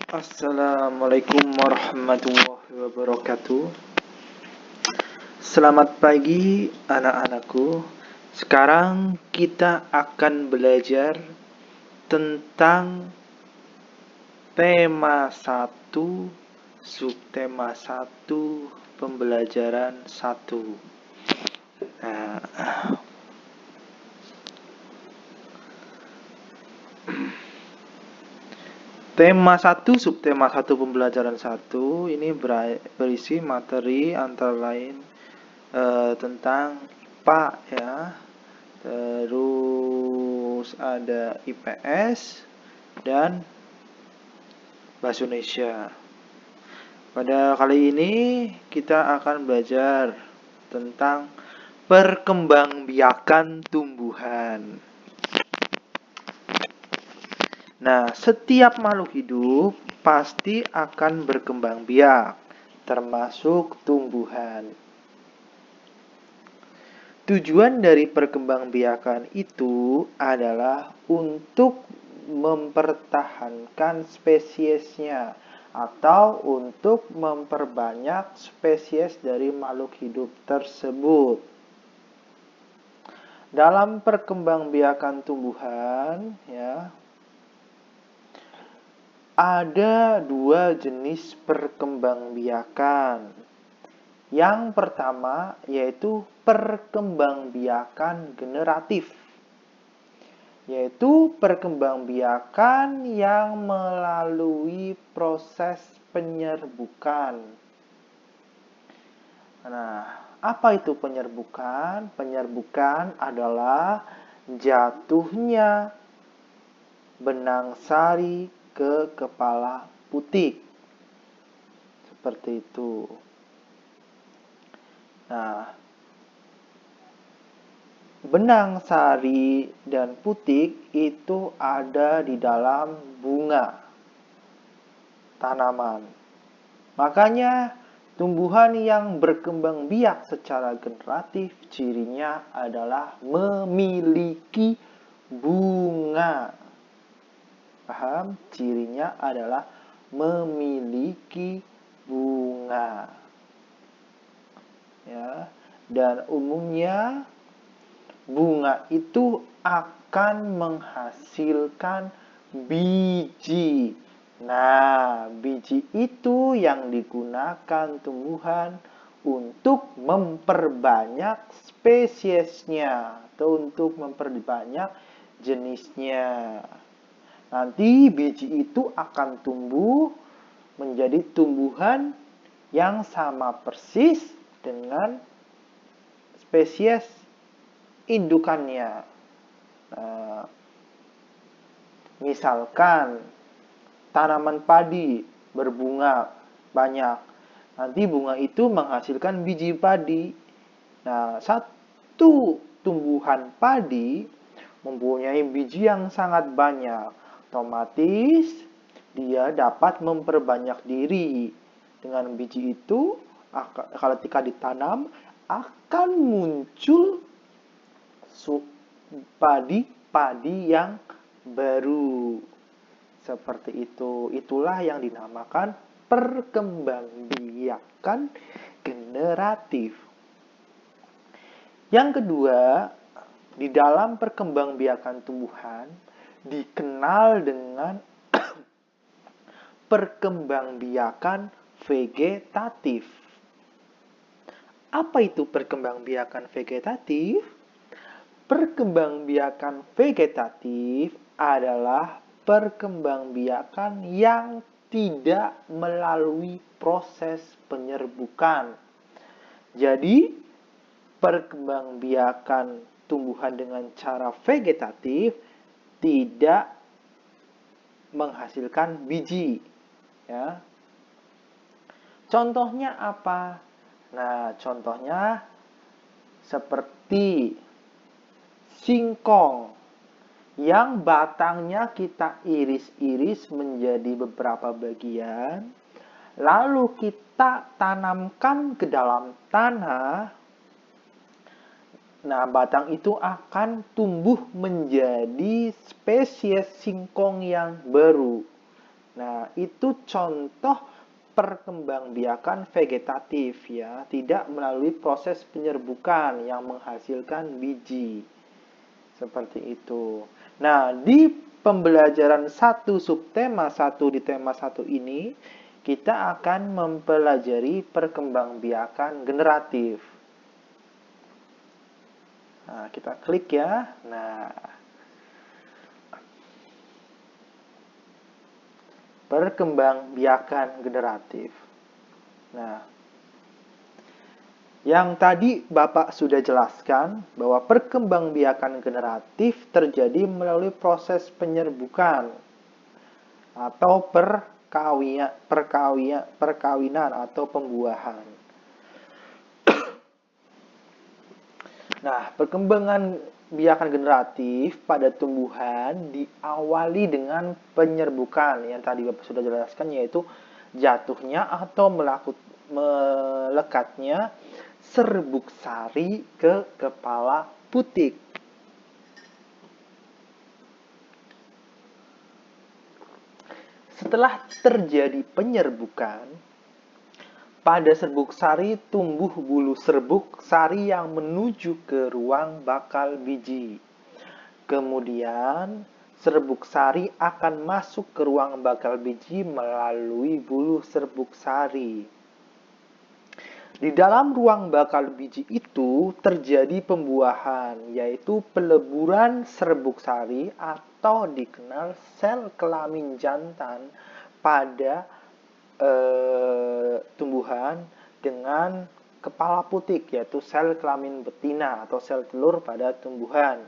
Assalamualaikum warahmatullahi wabarakatuh. Selamat pagi anak-anakku. Sekarang kita akan belajar tentang tema 1, subtema 1, pembelajaran 1. Tema 1, subtema 1, pembelajaran 1 ini berisi materi antara lain tentang IPA ya. Terus ada IPS dan Bahasa Indonesia. Pada kali ini kita akan belajar tentang perkembangbiakan tumbuhan. Nah, setiap makhluk hidup pasti akan berkembang biak, termasuk tumbuhan. Tujuan dari perkembangbiakan itu adalah untuk mempertahankan spesiesnya atau untuk memperbanyak spesies dari makhluk hidup tersebut. Dalam perkembangbiakan tumbuhan, ya, ada 2 jenis perkembangbiakan. Yang pertama yaitu perkembangbiakan generatif, yaitu perkembangbiakan yang melalui proses penyerbukan. Nah, apa itu penyerbukan? Penyerbukan adalah jatuhnya benang sari ke kepala putik. Seperti itu. Nah, benang sari dan putik itu ada di dalam bunga tanaman. Makanya tumbuhan yang berkembang biak secara generatif cirinya adalah memiliki bunga. Paham? Cirinya adalah memiliki bunga. Ya, dan umumnya bunga itu akan menghasilkan biji. Nah, biji itu yang digunakan tumbuhan untuk memperbanyak spesiesnya atau untuk memperbanyak jenisnya. Nanti biji itu akan tumbuh menjadi tumbuhan yang sama persis dengan spesies indukannya. Misalkan tanaman padi berbunga banyak, nanti bunga itu menghasilkan biji padi. Nah, satu tumbuhan padi mempunyai biji yang sangat banyak, otomatis dia dapat memperbanyak diri. Dengan biji itu, ketika ditanam akan muncul padi yang baru. Seperti itu. Itulah yang dinamakan perkembangbiakan generatif. Yang kedua, di dalam perkembangbiakan tumbuhan dikenal dengan perkembangbiakan vegetatif. Apa itu perkembangbiakan vegetatif? Perkembangbiakan vegetatif adalah perkembangbiakan yang tidak melalui proses penyerbukan. Jadi, perkembangbiakan tumbuhan dengan cara vegetatif tidak menghasilkan biji. Ya. Contohnya apa? Nah, contohnya seperti singkong yang batangnya kita iris-iris menjadi beberapa bagian, lalu kita tanamkan ke dalam tanah. Nah, batang itu akan tumbuh menjadi spesies singkong yang baru. Nah, itu contoh perkembangbiakan vegetatif ya, tidak melalui proses penyerbukan yang menghasilkan biji. Seperti itu. Nah, di pembelajaran 1 subtema 1 di tema 1 ini, kita akan mempelajari perkembangbiakan generatif. Nah, kita klik ya. Nah, perkembangbiakan generatif. Nah, yang tadi Bapak sudah jelaskan bahwa perkembangbiakan generatif terjadi melalui proses penyerbukan atau perkawinan atau pembuahan. Nah, perkembangan biakan generatif pada tumbuhan diawali dengan penyerbukan yang tadi Bapak sudah jelaskan, yaitu jatuhnya atau melekatnya serbuk sari ke kepala putik. Setelah terjadi penyerbukan, pada serbuk sari tumbuh bulu serbuk sari yang menuju ke ruang bakal biji. Kemudian, serbuk sari akan masuk ke ruang bakal biji melalui bulu serbuk sari. Di dalam ruang bakal biji itu terjadi pembuahan, yaitu peleburan serbuk sari atau dikenal sel kelamin jantan pada tumbuhan dengan kepala putik, yaitu sel kelamin betina atau sel telur pada tumbuhan.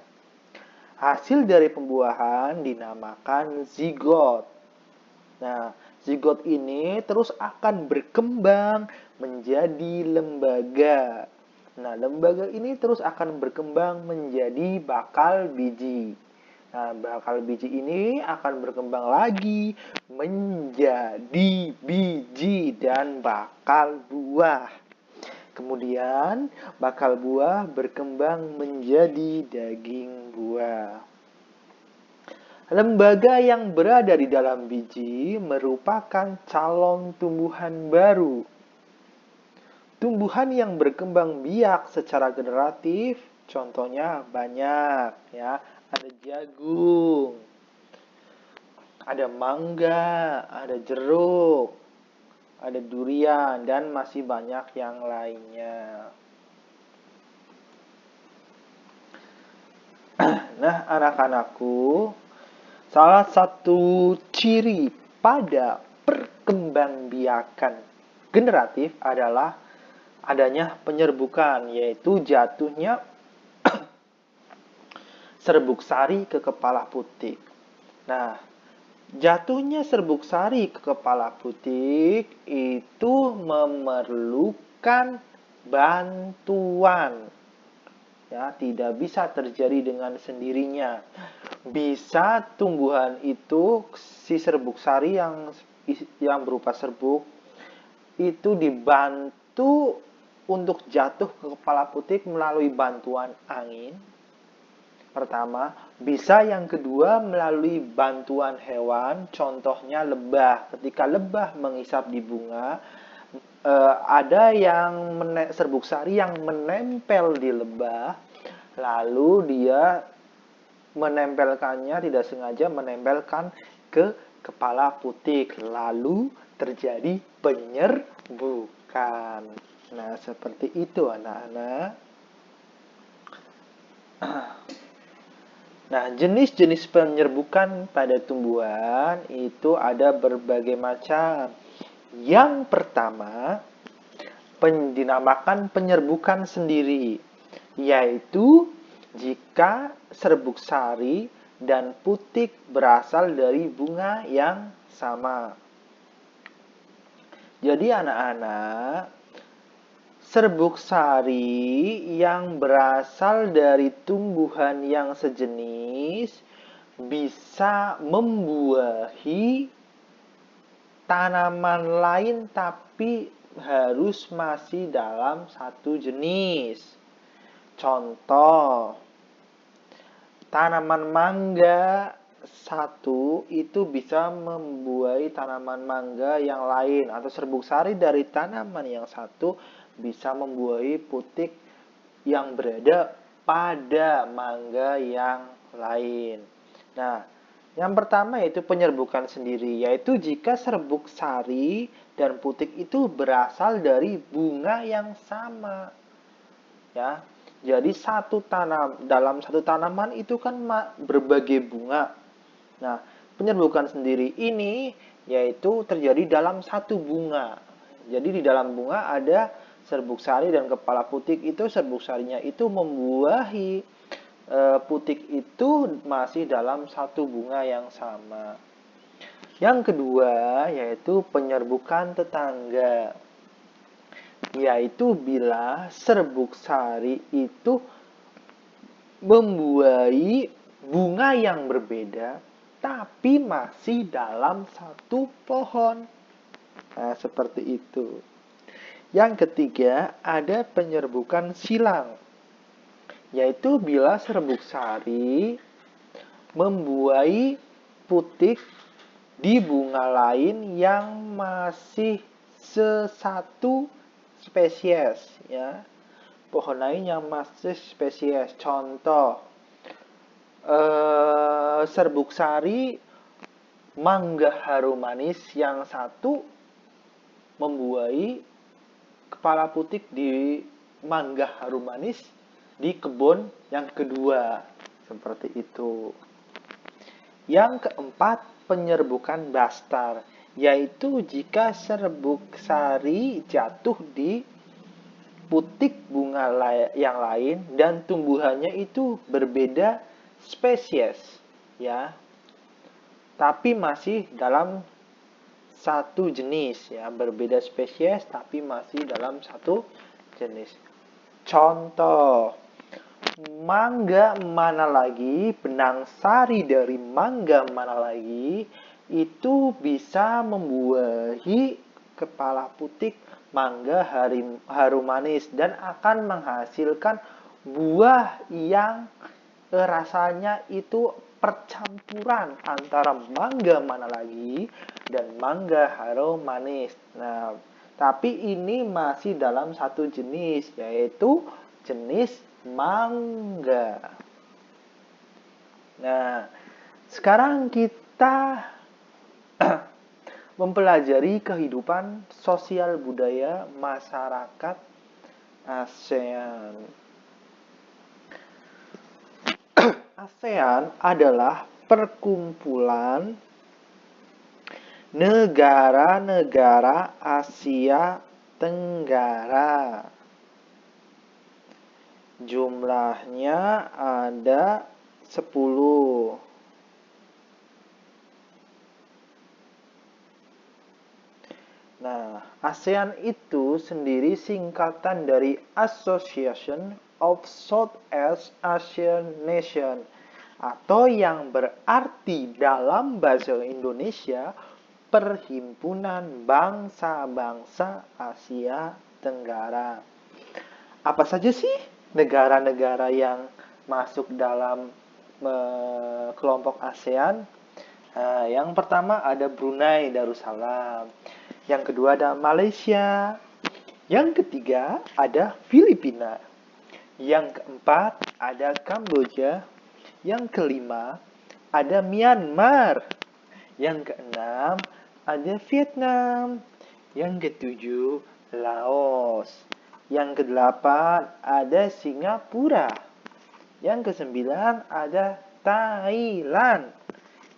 Hasil dari pembuahan dinamakan zigot. Nah, zigot ini terus akan berkembang menjadi lembaga. Nah, lembaga ini terus akan berkembang menjadi bakal biji. Nah, bakal biji ini akan berkembang lagi menjadi biji dan bakal buah. Kemudian, bakal buah berkembang menjadi daging buah. Lembaga yang berada di dalam biji merupakan calon tumbuhan baru. Tumbuhan yang berkembang biak secara generatif, contohnya banyak ya. Ada jagung, ada mangga, ada jeruk, ada durian, dan masih banyak yang lainnya. Nah, anak-anakku, salah satu ciri pada perkembangbiakan generatif adalah adanya penyerbukan, yaitu jatuhnya serbuk sari ke kepala putik. Nah, jatuhnya serbuk sari ke kepala putik itu memerlukan bantuan. Ya, tidak bisa terjadi dengan sendirinya. Bisa tumbuhan itu, si serbuk sari yang berupa serbuk itu dibantu untuk jatuh ke kepala putik melalui bantuan angin. Pertama, bisa yang kedua melalui bantuan hewan, contohnya lebah. Ketika lebah mengisap di bunga, ada yang serbuk sari yang menempel di lebah, lalu dia menempelkannya, tidak sengaja menempelkan ke kepala putik, lalu terjadi penyerbukan. Nah, seperti itu anak-anak. Nah, jenis-jenis penyerbukan pada tumbuhan itu ada berbagai macam. Yang pertama, dinamakan penyerbukan sendiri, yaitu jika serbuk sari dan putik berasal dari bunga yang sama. Jadi anak-anak, serbuk sari yang berasal dari tumbuhan yang sejenis bisa membuahi tanaman lain tapi harus masih dalam satu jenis. Contoh, tanaman mangga satu itu bisa membuahi tanaman mangga yang lain, atau serbuk sari dari tanaman yang satu bisa membuahi putik yang berada pada mangga yang lain. Nah, yang pertama yaitu penyerbukan sendiri, yaitu jika serbuk sari dan putik itu berasal dari bunga yang sama. Ya. Jadi dalam satu tanaman itu kan berbagai bunga. Nah, penyerbukan sendiri ini yaitu terjadi dalam satu bunga. Jadi di dalam bunga ada serbuk sari dan kepala putik itu, serbuk sarinya itu membuahi putik itu masih dalam satu bunga yang sama. Yang kedua yaitu penyerbukan tetangga, yaitu bila serbuk sari itu membuahi bunga yang berbeda tapi masih dalam satu pohon. Nah, seperti itu. Yang ketiga, ada penyerbukan silang, yaitu bila serbuk sari membuahi putik di bunga lain yang masih sesatu spesies, ya. Pohon lain yang masih spesies. Contoh, serbuk sari mangga harum manis yang satu membuahi kepala putik di mangga harum manis di kebun yang kedua. Seperti itu. Yang keempat, penyerbukan bastar, yaitu jika serbuk sari jatuh di putik bunga yang lain dan tumbuhannya itu berbeda spesies, ya, tapi masih dalam satu jenis, ya, berbeda spesies tapi masih dalam satu jenis. Contoh, mangga mana lagi, benang sari dari mangga mana lagi itu bisa membuahi kepala putik mangga harum manis dan akan menghasilkan buah yang rasanya itu percampuran antara mangga mana lagi dan mangga harum manis. Nah, tapi ini masih dalam satu jenis, yaitu jenis mangga. Nah, sekarang kita mempelajari kehidupan sosial budaya masyarakat ASEAN. ASEAN adalah perkumpulan negara-negara Asia Tenggara. Jumlahnya ada 10. Nah, ASEAN itu sendiri singkatan dari Association of Southeast Asian Nations, atau yang berarti dalam bahasa Indonesia Perhimpunan Bangsa-Bangsa Asia Tenggara. Apa saja sih negara-negara yang masuk dalam kelompok ASEAN? Nah, yang pertama ada Brunei Darussalam. Yang kedua ada Malaysia. Yang ketiga ada Filipina. Yang keempat ada Kamboja. Yang kelima ada Myanmar. Yang keenam ada Vietnam. Yang ketujuh Laos. Yang kedelapan ada Singapura. Yang kesembilan ada Thailand.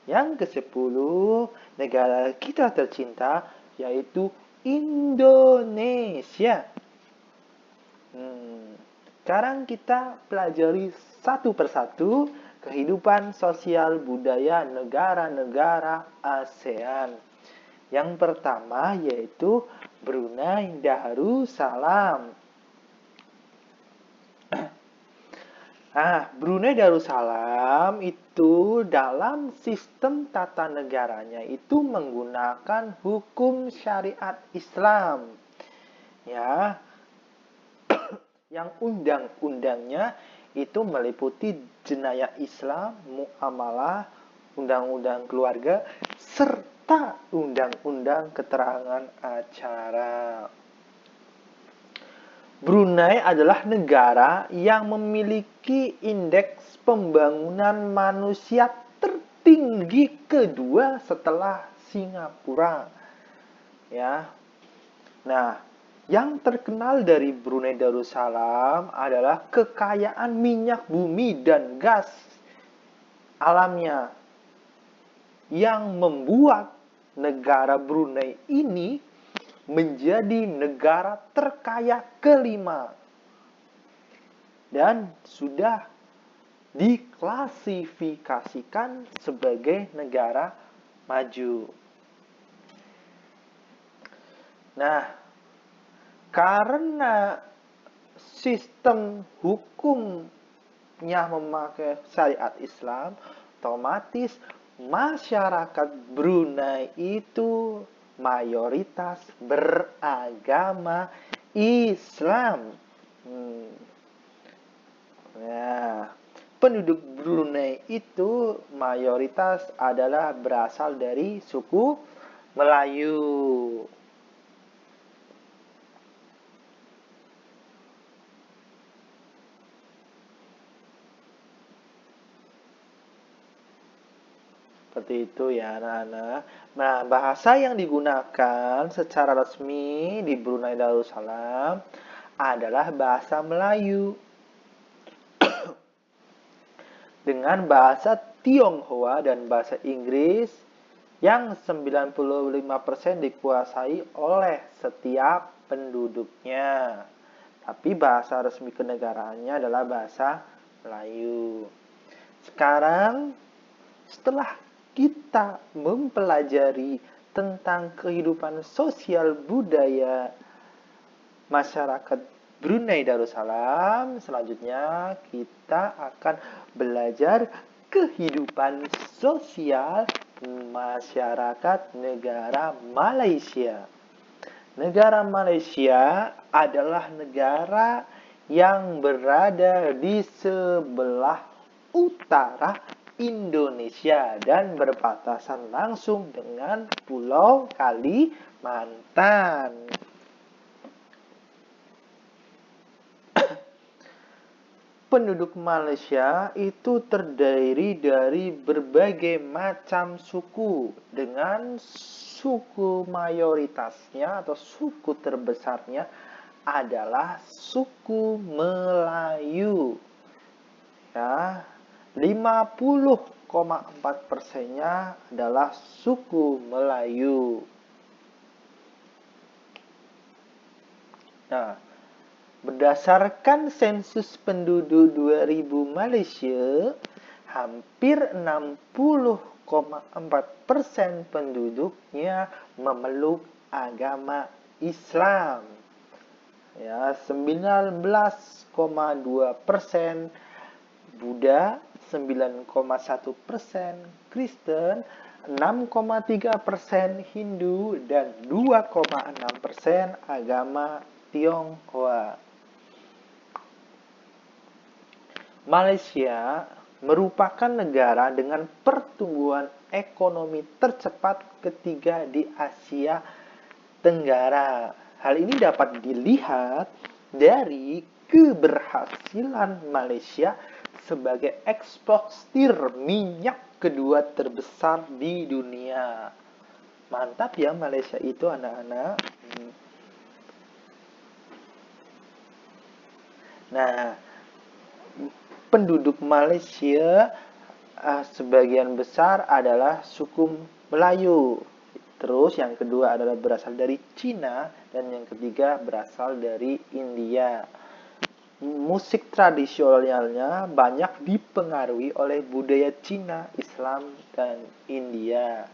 Yang kesepuluh negara kita tercinta yaitu Indonesia. Sekarang kita pelajari satu persatu kehidupan sosial budaya negara-negara ASEAN. Yang pertama yaitu Brunei Darussalam. Brunei Darussalam itu dalam sistem tata negaranya itu menggunakan hukum syariat Islam. Ya. Yang undang-undangnya itu meliputi jenayah Islam, muamalah, undang-undang keluarga, serta undang-undang keterangan acara. Brunei adalah negara yang memiliki indeks pembangunan manusia tertinggi kedua setelah Singapura. Ya. Nah, yang terkenal dari Brunei Darussalam adalah kekayaan minyak bumi dan gas alamnya yang membuat negara Brunei ini menjadi negara terkaya kelima dan sudah diklasifikasikan sebagai negara maju. Nah, karena sistem hukumnya memakai syariat Islam, otomatis masyarakat Brunei itu mayoritas beragama Islam. Nah, penduduk Brunei itu mayoritas adalah berasal dari suku Melayu. Seperti itu ya anak-anak. Nah, bahasa yang digunakan secara resmi di Brunei Darussalam adalah bahasa Melayu. Dengan bahasa Tionghoa dan bahasa Inggris yang 95% dikuasai oleh setiap penduduknya. Tapi bahasa resmi kenegaraannya adalah bahasa Melayu. Sekarang, setelah kita mempelajari tentang kehidupan sosial budaya masyarakat Brunei Darussalam, selanjutnya kita akan belajar kehidupan sosial masyarakat negara Malaysia. Negara Malaysia adalah negara yang berada di sebelah utara Indonesia dan berbatasan langsung dengan Pulau Kalimantan. Penduduk Malaysia itu terdiri dari berbagai macam suku dengan suku mayoritasnya atau suku terbesarnya adalah suku Melayu. Ya, 50,4%-nya adalah suku Melayu. Nah, berdasarkan sensus penduduk 2000 Malaysia, hampir 60,4% penduduknya memeluk agama Islam. Ya, 19,2% Buddha, 9,1% Kristen, 6,3% Hindu, dan 2,6% agama Tionghoa. Malaysia merupakan negara dengan pertumbuhan ekonomi tercepat ketiga di Asia Tenggara. Hal ini dapat dilihat dari keberhasilan Malaysia sebagai eksportir minyak kedua terbesar di dunia. Mantap ya Malaysia itu anak-anak. Nah, penduduk Malaysia sebagian besar adalah suku Melayu. Terus yang kedua adalah berasal dari Cina dan yang ketiga berasal dari India. Musik tradisionalnya banyak dipengaruhi oleh budaya Cina, Islam, dan India.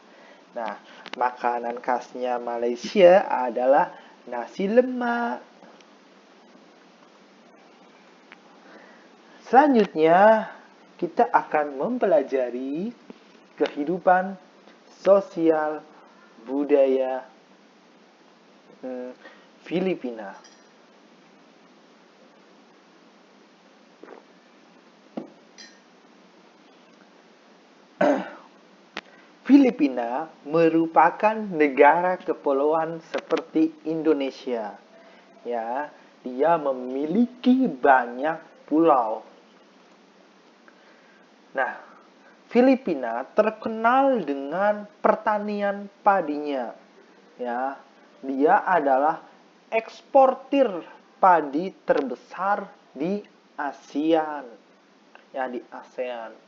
Nah, makanan khasnya Malaysia adalah nasi lemak. Selanjutnya, kita akan mempelajari kehidupan sosial budaya Filipina. Filipina merupakan negara kepulauan seperti Indonesia. Ya, dia memiliki banyak pulau. Nah, Filipina terkenal dengan pertanian padinya. Ya, dia adalah eksportir padi terbesar di ASEAN. Ya, di ASEAN.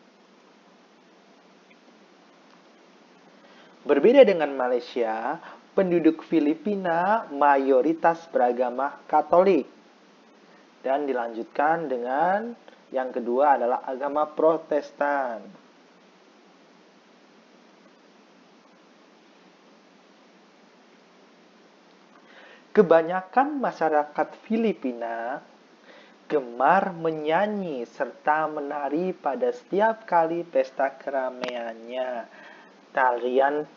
Berbeda dengan Malaysia, penduduk Filipina mayoritas beragama Katolik. Dan dilanjutkan dengan yang kedua adalah agama Protestan. Kebanyakan masyarakat Filipina gemar menyanyi serta menari pada setiap kali pesta keramaiannya. Tarian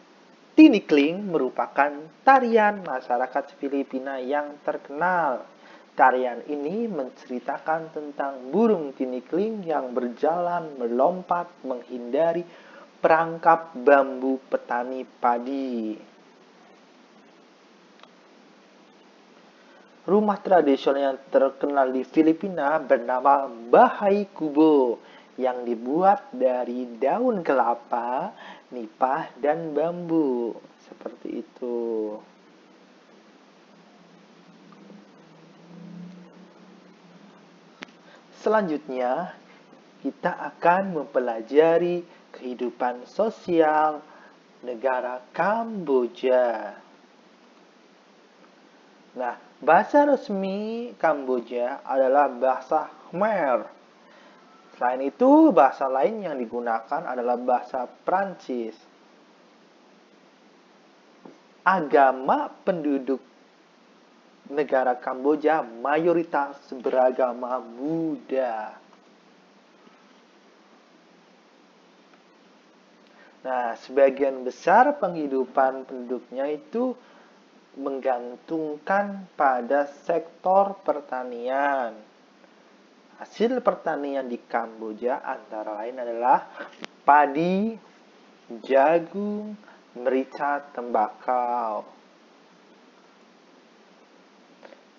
tinikling merupakan tarian masyarakat Filipina yang terkenal. Tarian ini menceritakan tentang burung tinikling yang berjalan melompat menghindari perangkap bambu petani padi. Rumah tradisional yang terkenal di Filipina bernama Bahay Kubo yang dibuat dari daun kelapa, nipah, dan bambu. Seperti itu. Selanjutnya, kita akan mempelajari kehidupan sosial negara Kamboja. Nah, bahasa resmi Kamboja adalah bahasa Khmer. Selain itu, bahasa lain yang digunakan adalah bahasa Prancis. Agama penduduk negara Kamboja mayoritas beragama Buddha. Nah, sebagian besar penghidupan penduduknya itu menggantungkan pada sektor pertanian. Hasil pertanian di Kamboja antara lain adalah padi, jagung, merica, tembakau.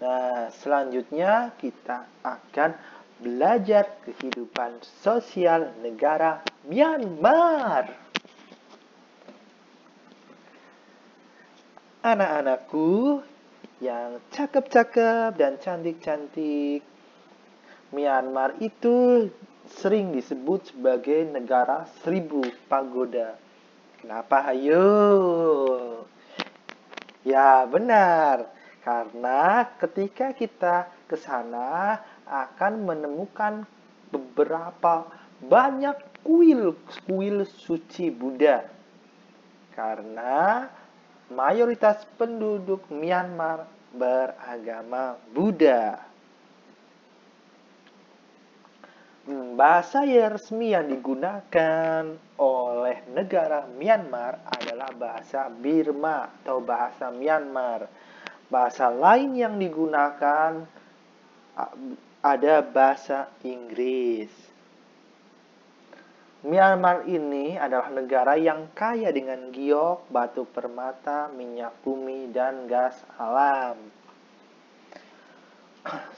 Nah, selanjutnya kita akan belajar kehidupan sosial negara Myanmar. Anak-anakku yang cakep-cakep dan cantik-cantik, Myanmar itu sering disebut sebagai negara 1000 pagoda. Kenapa? Hayo. Ya, benar. Karena ketika kita ke sana akan menemukan beberapa banyak kuil suci Buddha. Karena mayoritas penduduk Myanmar beragama Buddha. Bahasa resmi yang digunakan oleh negara Myanmar adalah bahasa Burma atau bahasa Myanmar. Bahasa lain yang digunakan ada bahasa Inggris. Myanmar ini adalah negara yang kaya dengan giok, batu permata, minyak bumi, dan gas alam.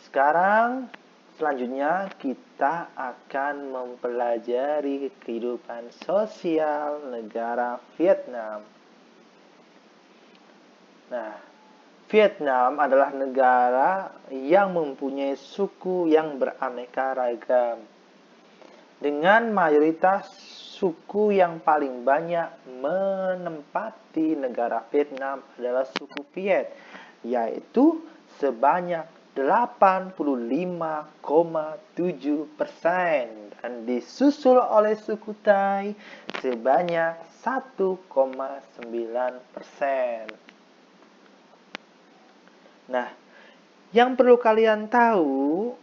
Sekarang selanjutnya kita akan mempelajari kehidupan sosial negara Vietnam. Nah, Vietnam adalah negara yang mempunyai suku yang beraneka ragam. Dengan mayoritas suku yang paling banyak menempati negara Vietnam adalah suku Viet, yaitu sebanyak 85,7% dan disusul oleh suku Thai sebanyak 1,9%. Nah, yang perlu kalian tahu,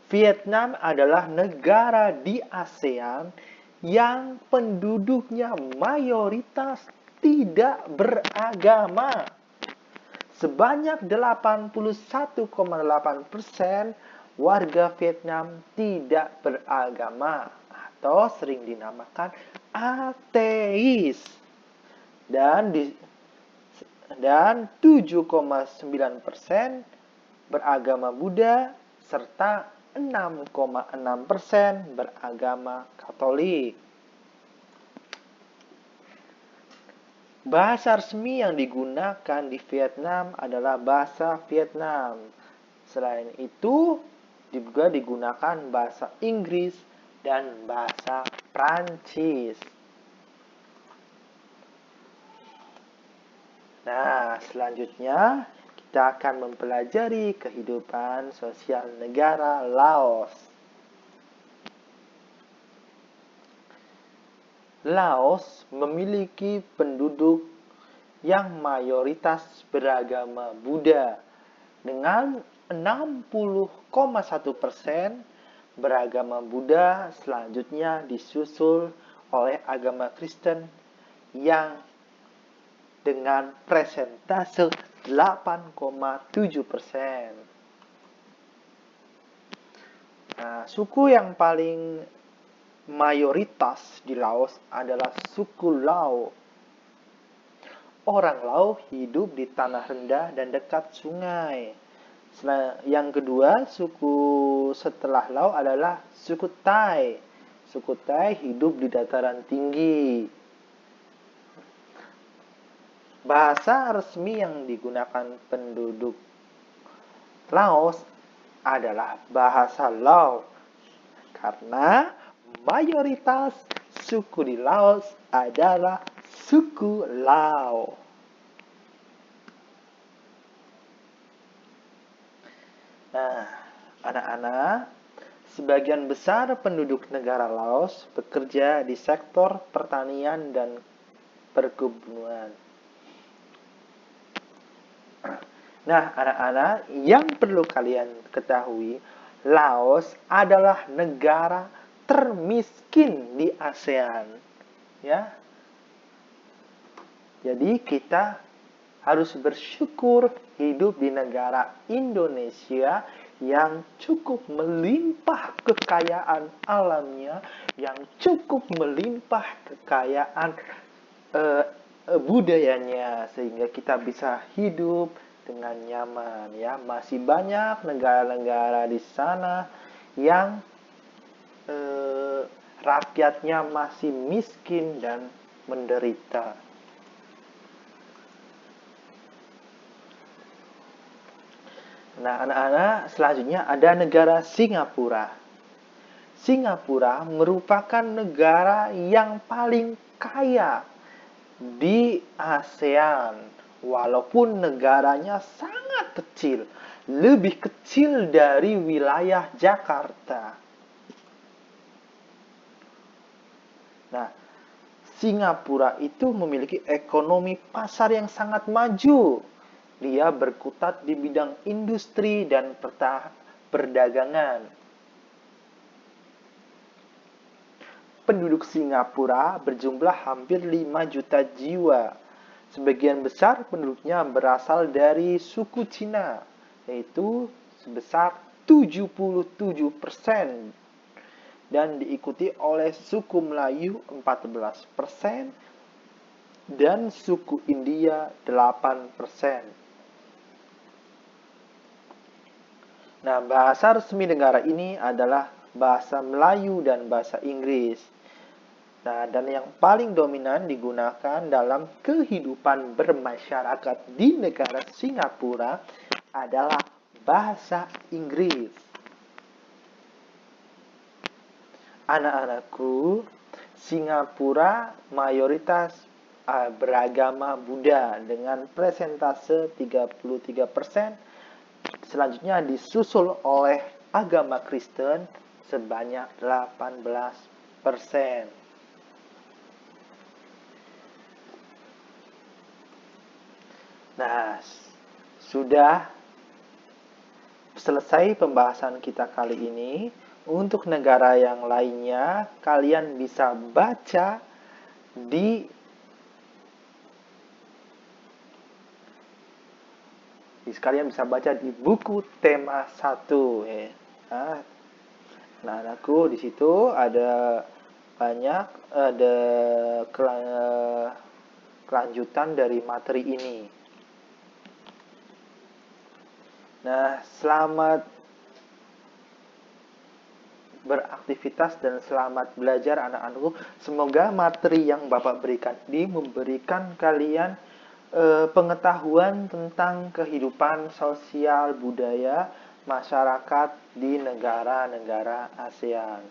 Vietnam adalah negara di ASEAN yang penduduknya mayoritas tidak beragama. Sebanyak 81,8% warga Vietnam tidak beragama atau sering dinamakan ateis. dan 7,9% beragama Buddha serta 6,6% beragama Katolik. Bahasa resmi yang digunakan di Vietnam adalah bahasa Vietnam. Selain itu, juga digunakan bahasa Inggris dan bahasa Prancis. Nah, selanjutnya kita akan mempelajari kehidupan sosial negara Laos. Laos memiliki penduduk yang mayoritas beragama Buddha dengan 60,1% beragama Buddha, selanjutnya disusul oleh agama Kristen yang dengan persentase 8,7%. Nah, suku yang paling mayoritas di Laos adalah suku Lao. Orang Lao hidup di tanah rendah dan dekat sungai. Yang kedua, suku setelah Lao adalah suku Tai. Suku Tai hidup di dataran tinggi. Bahasa resmi yang digunakan penduduk Laos adalah bahasa Lao karena mayoritas suku di Laos adalah suku Lao. Nah, anak-anak, sebagian besar penduduk negara Laos bekerja di sektor pertanian dan perkebunan. Nah, anak-anak, yang perlu kalian ketahui, Laos adalah negara termiskin di ASEAN. Ya. Jadi kita harus bersyukur hidup di negara Indonesia yang cukup melimpah kekayaan alamnya, yang cukup melimpah kekayaan budayanya, sehingga kita bisa hidup dengan nyaman. Ya, masih banyak negara-negara di sana yang rakyatnya masih miskin dan menderita. Nah, anak-anak, selanjutnya ada negara Singapura. Singapura merupakan negara yang paling kaya di ASEAN, walaupun negaranya sangat kecil, lebih kecil dari wilayah Jakarta. Nah, Singapura itu memiliki ekonomi pasar yang sangat maju. Dia berkutat di bidang industri dan perdagangan. Penduduk Singapura berjumlah hampir 5 juta jiwa. Sebagian besar penduduknya berasal dari suku Cina, yaitu sebesar 77%. Dan diikuti oleh suku Melayu 14% dan suku India 8%. Nah, bahasa resmi negara ini adalah bahasa Melayu dan bahasa Inggris. Nah, dan yang paling dominan digunakan dalam kehidupan bermasyarakat di negara Singapura adalah bahasa Inggris. Anak-anakku, Singapura mayoritas beragama Buddha dengan persentase 33%. Selanjutnya disusul oleh agama Kristen sebanyak 18%. Nah, sudah selesai pembahasan kita kali ini. Untuk negara yang lainnya, kalian bisa baca di kalian bisa baca di buku tema 1 ya. Nah, anakku di situ ada banyak kelanjutan dari materi ini. Nah, selamat beraktivitas dan selamat belajar anak-anakku. Semoga materi yang Bapak berikan ini memberikan kalian pengetahuan tentang kehidupan sosial budaya masyarakat di negara-negara ASEAN.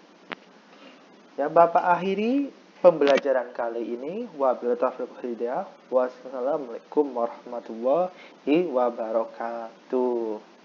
Ya, Bapak akhiri pembelajaran kali ini. Wabillahi taufiq wal hidayah. Wassalamualaikum warahmatullahi wabarakatuh.